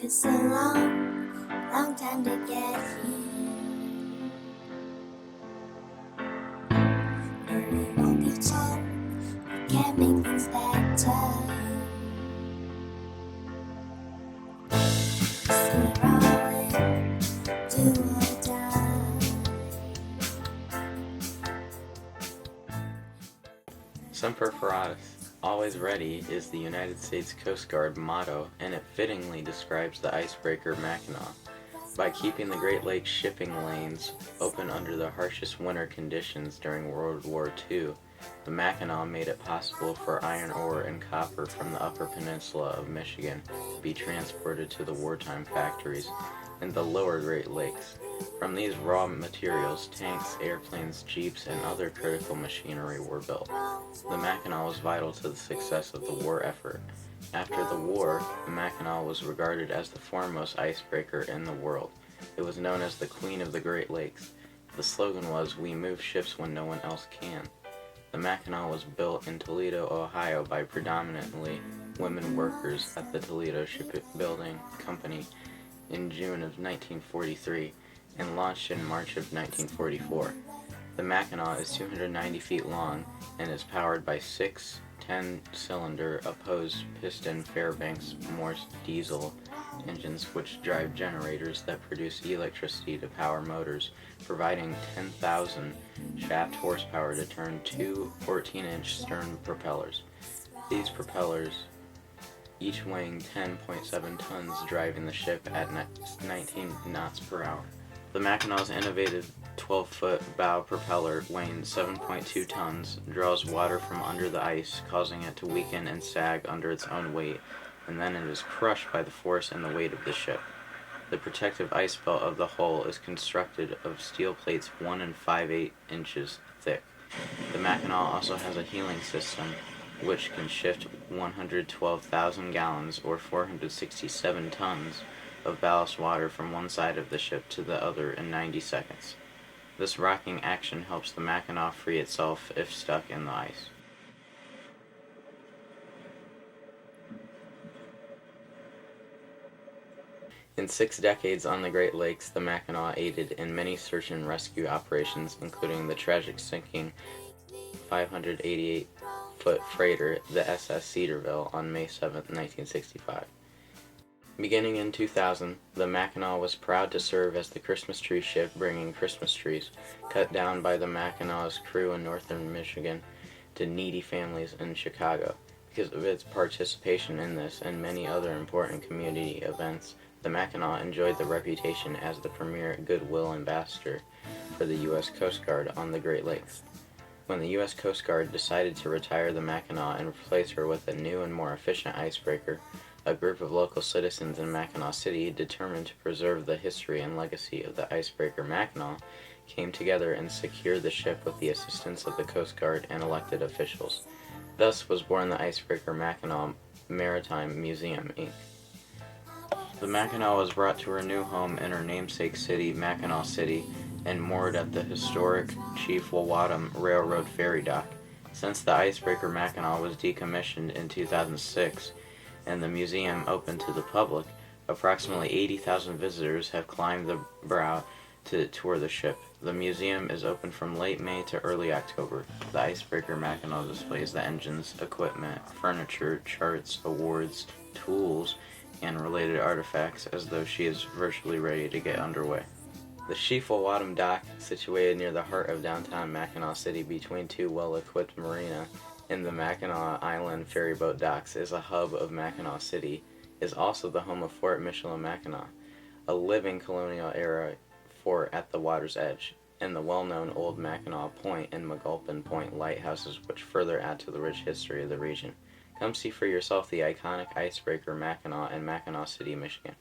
It's a long, long time to get here. No, we won't be told. We can't make things better. So we're all in, do or die. Semper Paratus, always ready, is the United States Coast Guard motto, and it fittingly describes the icebreaker Mackinaw. By keeping the Great Lakes shipping lanes open under the harshest winter conditions during World War II, the Mackinaw made it possible for iron ore and copper from the Upper Peninsula of Michigan to be transported to the wartime factories in the lower Great Lakes. From these raw materials, tanks, airplanes, jeeps, and other critical machinery were built. The Mackinaw was vital to the success of the war effort. After the war, the Mackinaw was regarded as the foremost icebreaker in the world. It was known as the Queen of the Great Lakes. The slogan was, "We move ships when no one else can." The Mackinaw was built in Toledo, Ohio by predominantly women workers at the Toledo Shipbuilding Company in June of 1943 and launched in March of 1944. The Mackinaw is 290 feet long and is powered by six 10-cylinder opposed piston Fairbanks-Morse diesel engines which drive generators that produce electricity to power motors, providing 10,000 shaft horsepower to turn two 14-inch stern propellers. These propellers, each weighing 10.7 tons, driving the ship at 19 knots per hour. The Mackinaw's innovative 12-foot bow propeller, weighing 7.2 tons, draws water from under the ice, causing it to weaken and sag under its own weight, and then it is crushed by the force and the weight of the ship. The protective ice belt of the hull is constructed of steel plates 1 5/8 inches thick. The Mackinaw also has a heeling system, which can shift 112,000 gallons or 467 tons of ballast water from one side of the ship to the other in 90 seconds. This rocking action helps the Mackinaw free itself if stuck in the ice. In 6 decades on the Great Lakes, the Mackinaw aided in many search and rescue operations, including the tragic sinking 588-foot freighter, the SS Cedarville, on May 7, 1965. Beginning in 2000, the Mackinaw was proud to serve as the Christmas tree ship, bringing Christmas trees cut down by the Mackinaw's crew in northern Michigan to needy families in Chicago. Because of its participation in this and many other important community events, the Mackinaw enjoyed the reputation as the premier goodwill ambassador for the U.S. Coast Guard on the Great Lakes. When the U.S. Coast Guard decided to retire the Mackinaw and replace her with a new and more efficient icebreaker, a group of local citizens in Mackinaw City, determined to preserve the history and legacy of the icebreaker Mackinaw, came together and secured the ship with the assistance of the Coast Guard and elected officials. Thus was born the Icebreaker Mackinaw Maritime Museum, Inc. The Mackinaw was brought to her new home in her namesake city, Mackinaw City, and moored at the historic Chief Wawatam Railroad ferry dock. Since the Icebreaker Mackinaw was decommissioned in 2006 and the museum opened to the public, approximately 80,000 visitors have climbed the brow to tour the ship. The museum is open from late May to early October. The Icebreaker Mackinaw displays the engines, equipment, furniture, charts, awards, tools, and related artifacts as though she is virtually ready to get underway. The Chief Wawatam dock, situated near the heart of downtown Mackinaw City between two well-equipped marina and the Mackinac Island ferryboat docks, is a hub of Mackinaw City, is also the home of Fort Michilimackinac, a living colonial-era fort at the water's edge, and the well-known Old Mackinaw Point and McGulpin Point lighthouses, which further add to the rich history of the region. Come see for yourself the iconic Icebreaker Mackinaw in Mackinaw City, Michigan.